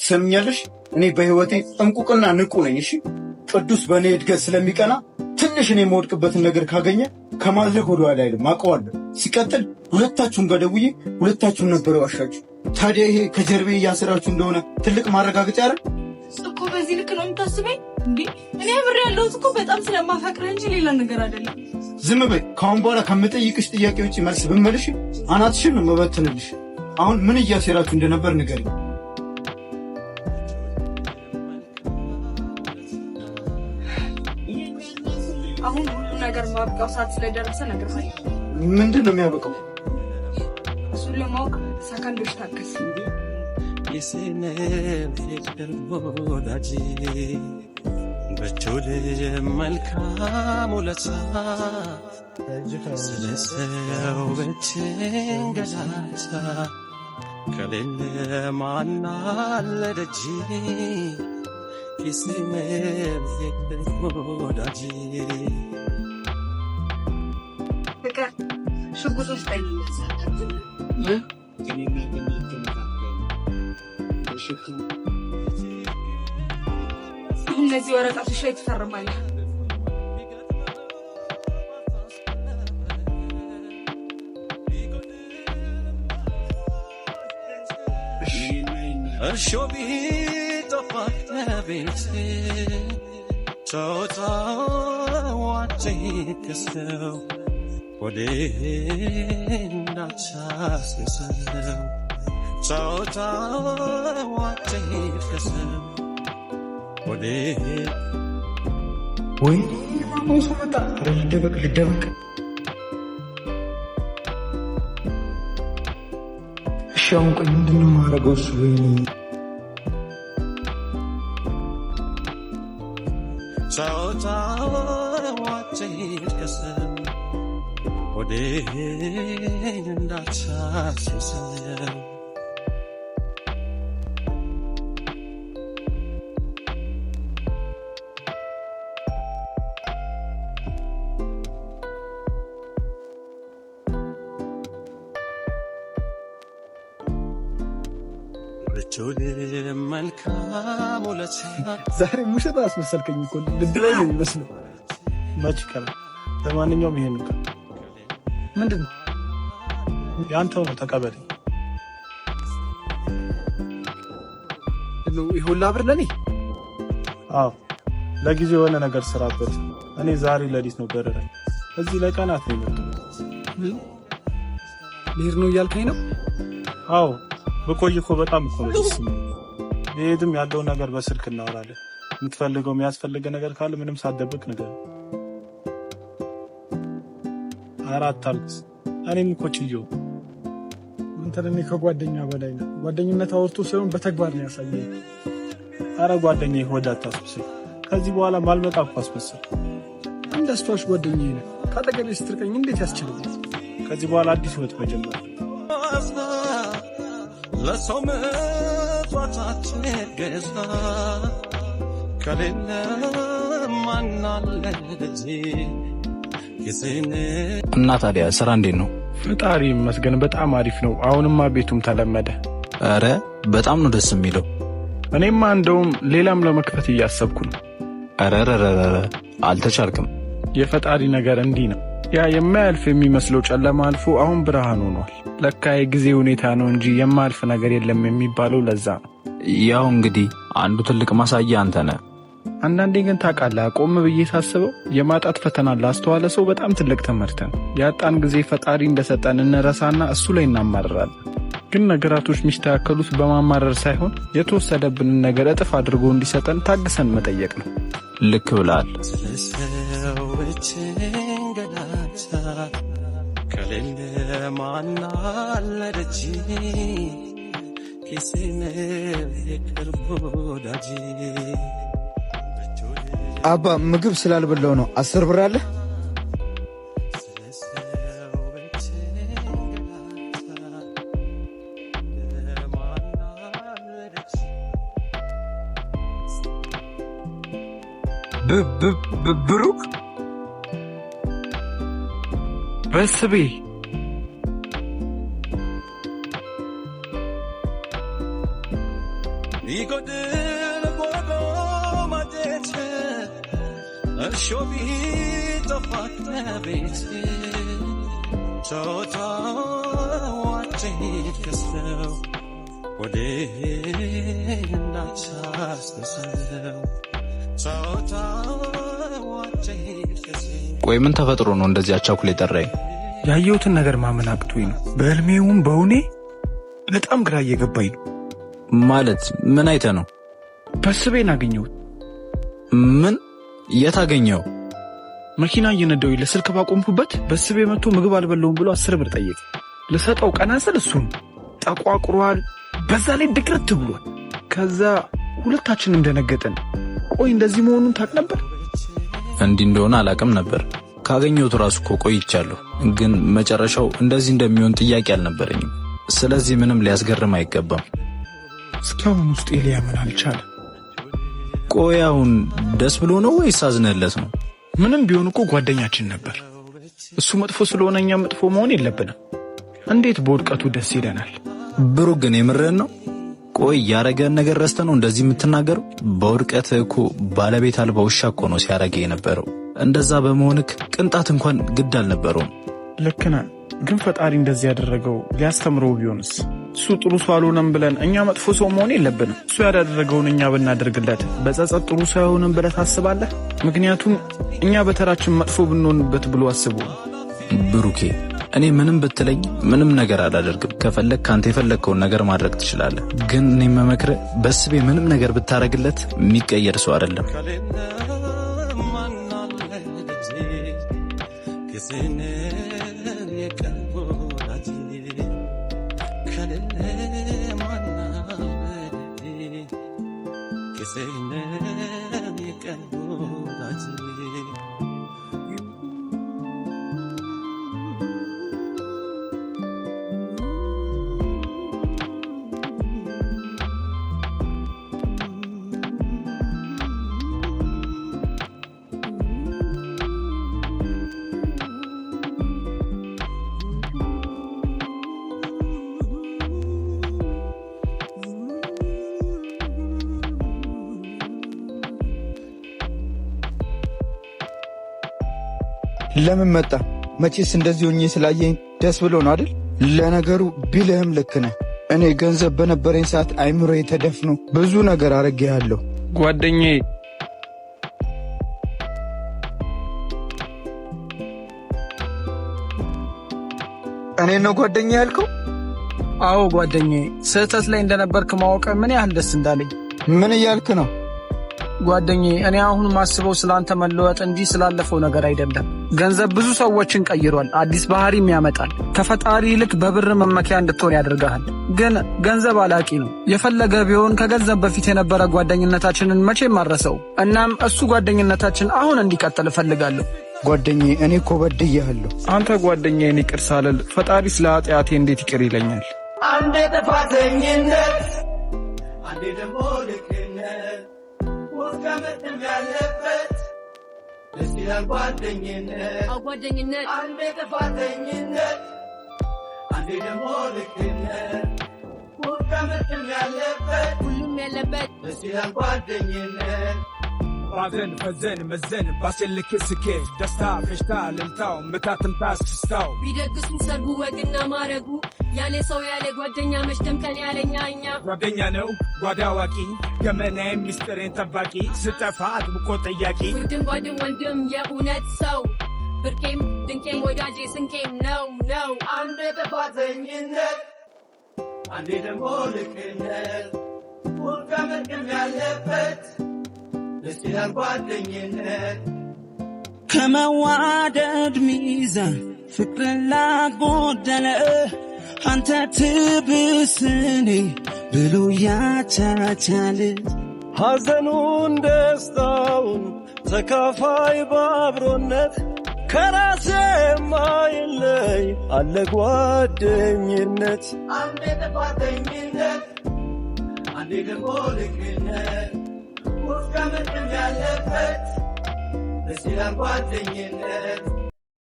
ትሰምኛለሽ? እኔ በህይወቴ ጥንቁቅና ንቁ ነኝ። እሺ ቅዱስ በእኔ እድገት ስለሚቀና ትንሽ እኔ የምወድቅበትን ነገር ካገኘ ከማድረግ ወደ ኋላ አይልም፣ አውቀዋለሁ። ሲቀጥል ሁለታችሁም ጋር ደውዬ ሁለታችሁም ነበር ዋሻችሁ። ታዲያ ይሄ ከጀርቤ እያሰራችሁ እንደሆነ ትልቅ ማረጋገጫ አይደል እኮ። በዚህ ልክ ነው የምታስበኝ እንዴ? እኔ አብሬ ያለሁት እኮ በጣም ስለማፈቅርህ እንጂ ሌላ ነገር አይደለም። ዝም በይ። ከአሁን በኋላ ከምጠይቅሽ ጥያቄ ውጭ መልስ ብመልሽ አናትሽን ነው መበትንልሽ። አሁን ምን እያሴራችሁ እንደነበር ንገሪኝ። አሁን ሁሉ ነገር ማብቃው ሰዓት ስለደረሰ ነገር ሆይ ምንድን ነው የሚያበቃው? እሱን ለማወቅ ሰከንዶች ታገስ። በቾል መልካም ውለታ ስለሰው በችንገላታ ከሌለ ማናለ ደጅ ኪስሜ ወዳጅ ፍቅር ሽጉጥ ውስጠኝ እነዚህ ወረቀቶች ላይ ትፈርማለህ። እርሾ ቢጠፋ ከቤት ጨዋታዋች ከሰው ወዴ እንዳቻስሰው ጨዋታዋች ከሰው ወዴ ወይ ማሞሱ መጣ። ልደበቅ። እሺ አሁን ቆይ ምንድን ነው የማደርገው? እሱ ወይኔ ጨዋታዋች ከሰው ወዴ እንዳቻስሰው መልካም ውለታ ዛሬ ውሸት አስመሰልከኝ እኮ ልድላይ ነው የሚመስለው። መች ይቀራል። ለማንኛውም ይሄን ነው ምንድን ነው ያንተው ነው ተቀበለኝ። ይሁላ ብር ለኔ? አዎ ለጊዜው የሆነ ነገር ስራበት። እኔ ዛሬ ለሊት ነው በረረኝ። እዚህ ለቀናት ነው የመጣሁት። ልሄድ ነው እያልከኝ ነው? አዎ በቆይ እኮ በጣም እኮ ነው ደስ የሚለው። ይሄድም ያለው ነገር በስልክ እናወራለን። የምትፈልገው የሚያስፈልገ ነገር ካለ ምንም ሳትደብቅ ነገር አራት አልክስ። እኔም እኮ ችዬው አንተ ለኔ ከጓደኛ በላይ ነው። ጓደኝነት አውርቶ ሳይሆን በተግባር ነው ያሳየኝ። አረ ጓደኛዬ ሆድ አታስብስል። ከዚህ በኋላ ማልመጣ እኮ አስመስል። አንድ አስተዋሽ ጓደኛዬ ነው። ካጠገቤ ስትርቀኝ እንዴት ያስችላል? ከዚህ በኋላ አዲስ ህይወት መጀመር ለሰው መቷታችን ገዛ ከሌለ ማናለ ልጅ እና ታዲያ ስራ እንዴት ነው? ፈጣሪ ይመስገን በጣም አሪፍ ነው። አሁንማ ቤቱም ተለመደ። አረ በጣም ነው ደስ የሚለው። እኔማ እንደውም ሌላም ለመክፈት እያሰብኩ ነው። አረረረረ አልተቻልክም። የፈጣሪ ነገር እንዲህ ነው። ያ የማያልፍ የሚመስለው ጨለማ አልፎ አሁን ብርሃን ሆኗል። ለካ የጊዜ ሁኔታ ነው እንጂ የማያልፍ ነገር የለም የሚባለው ለዛ ነው። ያው እንግዲህ አንዱ ትልቅ ማሳያ አንተ ነህ። አንዳንዴ ግን ታውቃለህ፣ ቆም ብዬ ሳስበው የማጣት ፈተና ላስተዋለ ሰው በጣም ትልቅ ትምህርት ነው። ያጣን ጊዜ ፈጣሪ እንደሰጠን እንረሳና እሱ ላይ እናማርራለን። ግን ነገራቶች የሚስተካከሉት በማማረር ሳይሆን የተወሰደብንን ነገር እጥፍ አድርጎ እንዲሰጠን ታግሰን መጠየቅ ነው። ልክ ብለሃል። ከሌለ ማናለ ደጅ ኪስሜ የቅርብ ወዳጅ አባ ምግብ ስላልበላው ነው። 10 ብር አለ? ብሩክ በስቤ ቢጎድል ጎዶ ማጀት እርሾ ቢጠፋት ቤት ጨዋታዋችን ከስለው ወደ እንዳቻስተሰለው ጨዋታዋችን ከስለው። ቆይ ምን ተፈጥሮ ነው እንደዚህ አቻኩል የጠራኝ? ያየሁትን ነገር ማመን አቅቶኝ ነው። በህልሜውም በእውኔ በጣም ግራ እየገባኝ ነው። ማለት ምን አይተህ ነው? በስቤን አገኘሁት። ምን? የት አገኘው? መኪና እየነዳሁ ለስልክ ባቆምኩበት በስቤ መጥቶ ምግብ አልበለውም ብሎ 10 ብር ጠየቀ። ልሰጠው ቀና ስል እሱም ጠቋቁሯል፣ በዛ ላይ ድቅርት ብሏል። ከዛ ሁለታችንም ደነገጠን። ቆይ እንደዚህ መሆኑን ታውቅ ነበር? እንዲህ እንደሆነ አላውቅም ነበር። ካገኘሁት ራሱ እኮ ቆይቻለሁ፣ ግን መጨረሻው እንደዚህ እንደሚሆን ጥያቄ አልነበረኝም። ስለዚህ ምንም ሊያስገርም አይገባም። እስካሁን ውስጤ ሊያምን አልቻለም። ቆይ አሁን ደስ ብሎ ነው ወይስ አዝነለት ነው? ምንም ቢሆን እኮ ጓደኛችን ነበር። እሱ መጥፎ ስለሆነ እኛ መጥፎ መሆን የለብንም። እንዴት በውድቀቱ ደስ ይለናል? ብሩክ ግን የምርህን ነው? ቆይ ያረገን ነገር ረስተህ ነው እንደዚህ የምትናገረው? በውድቀት እኮ ባለቤት አልባ ውሻ እኮ ነው ሲያረገ የነበረው። እንደዛ በመሆንክ ቅንጣት እንኳን ግድ አልነበረውም። ልክ ነህ፣ ግን ፈጣሪ እንደዚህ ያደረገው ሊያስተምረው ቢሆንስ? እሱ ጥሩ ሰው አልሆነም ብለን እኛ መጥፎ ሰው መሆን የለብንም። እሱ ያደረገውን እኛ ብናደርግለት በጸጸት ጥሩ ሰው አይሆንም ብለህ ታስባለህ? ምክንያቱም እኛ በተራችን መጥፎ ብንሆንበት ብሎ አስቦ። ብሩኬ እኔ ምንም ብትለኝ ምንም ነገር አላደርግም። ከፈለግ ካንተ የፈለግከውን ነገር ማድረግ ትችላለህ። ግን እኔ መመክረህ በስቤ ምንም ነገር ብታረግለት የሚቀየር ሰው አይደለም። ለምን መጣ? መቼስ እንደዚህ ሆኜ ስላየኝ ደስ ብሎ ነው አይደል? ለነገሩ ቢልህም ልክ ነህ። እኔ ገንዘብ በነበረኝ ሰዓት አይምሮዬ ተደፍኖ ብዙ ነገር አድርጌያለሁ። ጓደኛዬ እኔ ነው ጓደኛ ያልከው? አዎ ጓደኛዬ፣ ስህተት ላይ እንደነበርክ ማወቅ ምን ያህል ደስ እንዳለኝ። ምን እያልክ ነው? ጓደኛዬ እኔ አሁን ማስበው ስላንተ መለወጥ እንጂ ስላለፈው ነገር አይደለም። ገንዘብ ብዙ ሰዎችን ቀይሯል፣ አዲስ ባህሪም ያመጣል። ከፈጣሪ ይልቅ በብር መመኪያ እንድትሆን ያደርጋል። ግን ገንዘብ አላቂ ነው። የፈለገ ቢሆን ከገንዘብ በፊት የነበረ ጓደኝነታችንን መቼም አረሰው። እናም እሱ ጓደኝነታችን አሁን እንዲቀጥል እፈልጋለሁ። ጓደኛዬ እኔ እኮ በድያለሁ። አንተ ጓደኛዬን ይቅር ሳልል ፈጣሪ ስለ ኃጢአቴ እንዴት ይቅር ይለኛል? አንዴ ጥፋተኝነት፣ አንዴ ደግሞ ልክነት ወስከምትም ያለበት ደስ ይላል ጓደኝነት። አንዴ ጥፋተኝነት፣ አንዴ ደግሞ ልክነት ወስከምትም ያለበት ሁሉም ያለበት ደስ ይላል ጓደኝነት። ባዘን ፈዘን መዘን ባስልክ ስኬት ደስታ ፈሽታ ልልታው ምታትም ታስክስታው ቢደግሱ ሰርጉ ወግና ማረጉ ያለ ሰው ያለ ጓደኛ መሽተምከን ያለኛ እኛ ጓደኛ ነው ጓዳ አዋቂ ገመናዬም ሚስጥሬን ጠባቂ ስጠፋ አጥብቆ ጠያቂ ውድም ጓድም ወንድም የእውነት ሰው ብርቄም ድንቄም ወዳጄ ስንቄም ነው። አንዴ ጥፋተኝነት፣ አንዴ ደግሞ ልክነት ወስከምትም ያለበት ደስ ይላል ጓደኝነት። ከመዋደድ ሚዛን ፍቅርን ላጎደለ አንተ ትብስኔ ብሎ ያቻቻል ሐዘኑን ደስታውን ተካፋይ በአብሮነት ከራሴ ማይለይ አለ ጓደኝነት። አንዴ ጥፋተኝነት፣ አንዴ ደግሞ ልክነት ወስከምትም ያለበት ደስ ይላል ጓደኝነት።